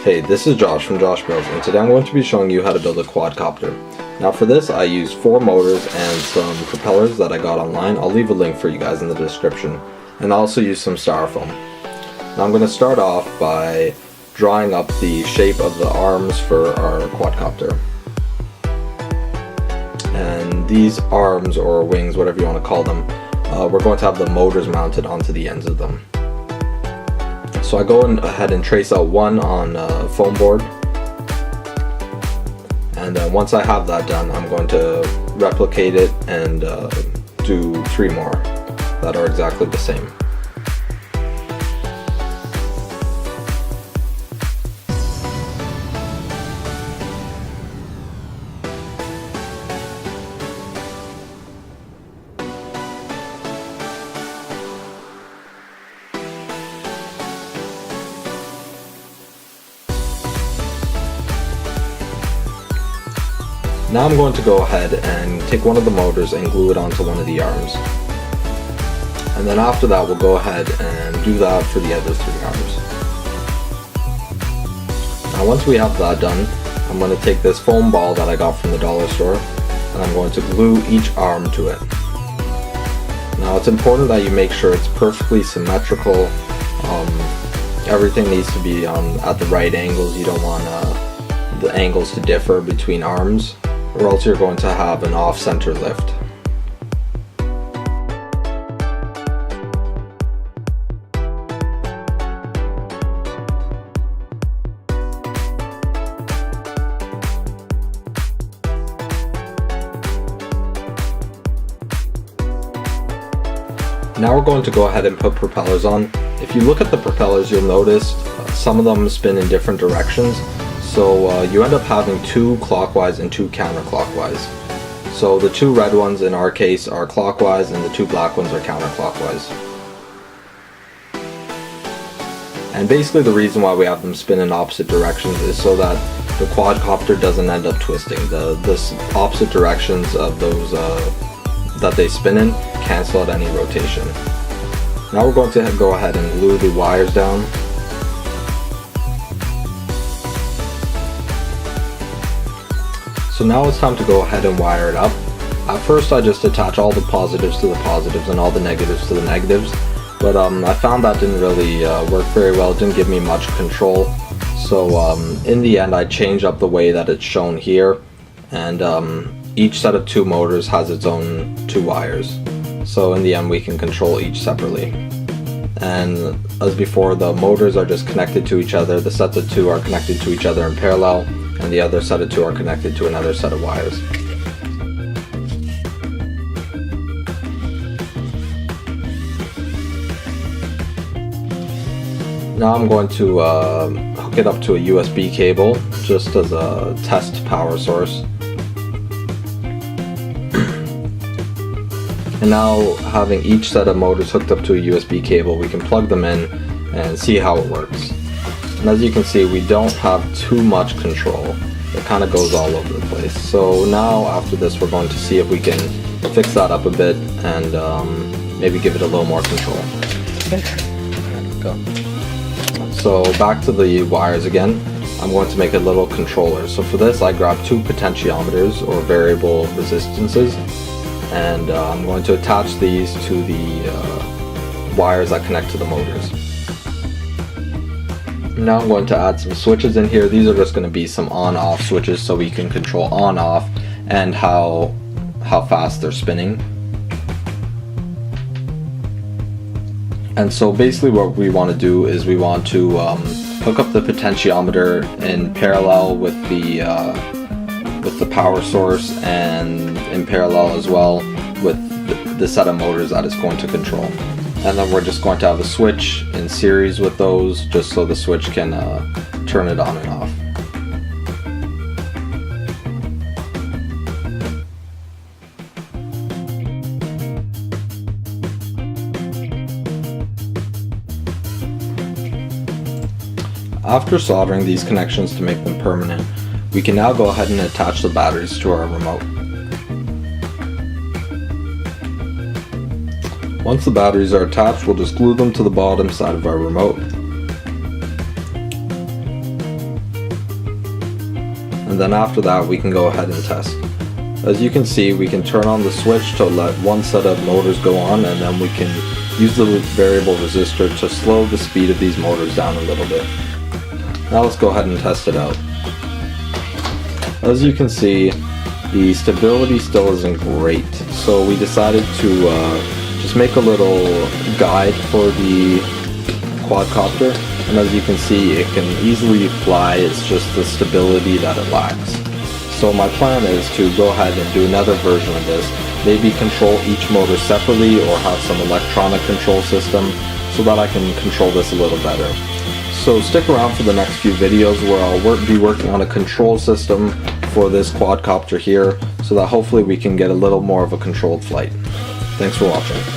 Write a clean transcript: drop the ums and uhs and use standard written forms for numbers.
Hey, this is Josh from Josh Builds, and today I'm going to be showing you how to build a quadcopter. Now for this I used 4 motors and some propellers that I got online. I'll leave a link for you guys in the description. And I also used some styrofoam. Now I'm going to start off by drawing up the shape of the arms for our quadcopter. And these arms, or wings, whatever you want to call them, we're going to have the motors mounted onto the ends of them. So I go ahead and trace out one on a foam board, and once I have that done, I'm going to replicate it and do 3 more that are exactly the same. Now I'm going to go ahead and take one of the motors and glue it onto one of the arms. And then after that we'll go ahead and do that for the other 3 arms. Now once we have that done, I'm going to take this foam ball that I got from the dollar store and I'm going to glue each arm to it. Now it's important that you make sure it's perfectly symmetrical. Everything needs to be at the right angles. You don't want the angles to differ between arms, or else you're going to have an off-center lift. Now we're going to go ahead and put propellers on. If you look at the propellers, you'll notice some of them spin in different directions. So you end up having 2 clockwise and 2 counterclockwise. So the 2 red ones in our case are clockwise and the 2 black ones are counterclockwise. And basically the reason why we have them spin in opposite directions is so that the quadcopter doesn't end up twisting. The opposite directions of those that they spin in cancel out any rotation. Now we're going to go ahead and glue the wires down. So now it's time to go ahead and wire it up. At first I just attach all the positives to the positives and all the negatives to the negatives, but I found that didn't really work very well. It didn't give me much control. So in the end I changed up the way that it's shown here, and each set of 2 motors has its own 2 wires. So in the end we can control each separately. And as before, the motors are just connected to each other. The sets of 2 are connected to each other in parallel, and the other set of 2 are connected to another set of wires. Now I'm going to hook it up to a USB cable just as a test power source. And now, having each set of motors hooked up to a USB cable, we can plug them in and see how it works. And as you can see, we don't have too much control. It kind of goes all over the place. So now after this we're going to see if we can fix that up a bit and maybe give it a little more control. Okay. Go. So back to the wires again. I'm going to make a little controller. So for this I grabbed 2 potentiometers, or variable resistances, and I'm going to attach these to the wires that connect to the motors. Now I'm going to add some switches in here. These are just going to be some on-off switches so we can control on-off and how fast they're spinning. And so basically what we want to do is we want to hook up the potentiometer in parallel with the power source, and in parallel as well with the set of motors that it's going to control. And then we're just going to have a switch in series with those, just so the switch can turn it on and off. After soldering these connections to make them permanent, we can now go ahead and attach the batteries to our remote. Once the batteries are attached, we'll just glue them to the bottom side of our remote. and then after that we can go ahead and test. As you can see, we can turn on the switch to let one set of motors go on, and then we can use the variable resistor to slow the speed of these motors down a little bit. Now let's go ahead and test it out. As you can see, the stability still isn't great, so we decided to just make a little guide for the quadcopter, and as you can see, it can easily fly. It's just the stability that it lacks. So my plan is to go ahead and do another version of this, maybe control each motor separately or have some electronic control system so that I can control this a little better. So stick around for the next few videos where I'll be working on a control system for this quadcopter here so that hopefully we can get a little more of a controlled flight. Thanks for watching.